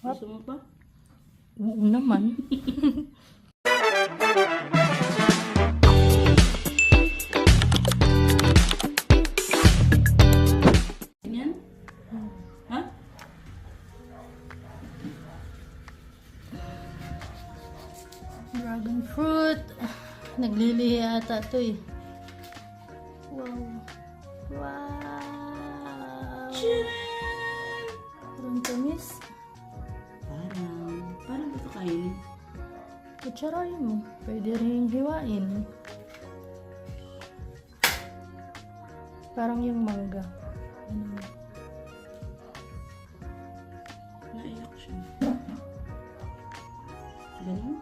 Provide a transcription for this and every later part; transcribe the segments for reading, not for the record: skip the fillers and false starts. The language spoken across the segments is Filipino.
Gusto mo pa? Oo naman. Ganyan? Ha? Dragon fruit. Naglilihi ata to eh. Wow. Wow. Parang tamis. Parang ito kainin. Kutsarayin mo. Pwede rin hiwain. Parang yung mangga. Ano? Naiyak siya. Ganun?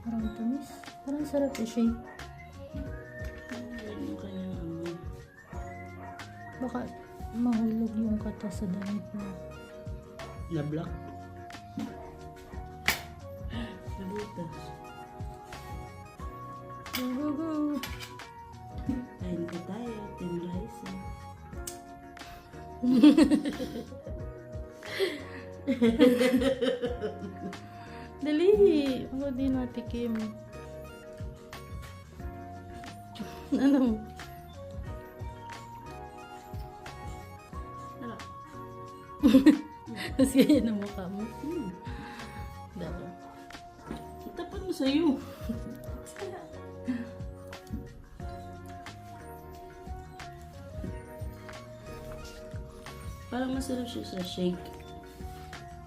Parang tamis. Parang sarap i-shake. Ganun yung kanyang amoy. Baka mahulog yung kata sa damit mo. Na black. Nabutas. Go, go, go. Kain pa tayo. Team Liza. Dali. Ako di natikim. Ano? Sarap. Tapos ganyan ang mukha mo. Dapat. Itapan mo sa'yo. Parang masarap siya sa shake.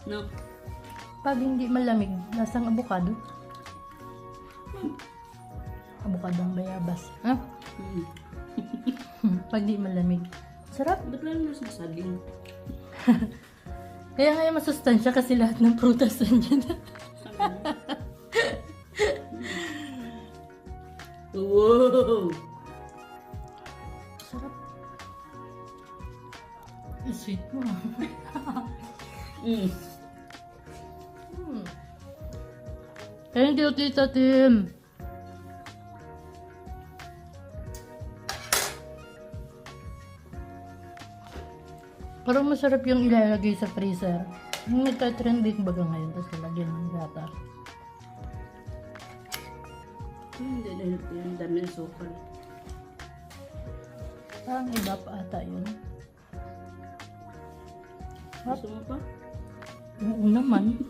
No? Pag hindi malamig, lasang avocado. Avocado ang bayabas. Ha? Pag di malamig. Sarap. Ba't lang nasa saging? Kaya nga yung masustansya kasi lahat ng prutas nandiyan. Wow! Sarap. Sweet mo. Mm. Thank you, Tita Tim. Parang masarap yung ilalagay sa freezer. Yung nagka-trending baga ngayon, tapos lalagyan ng gata. Hindi dahil yung dami ng sukal. Parang iba pa ata yun. Gusto mo pa? Oo naman.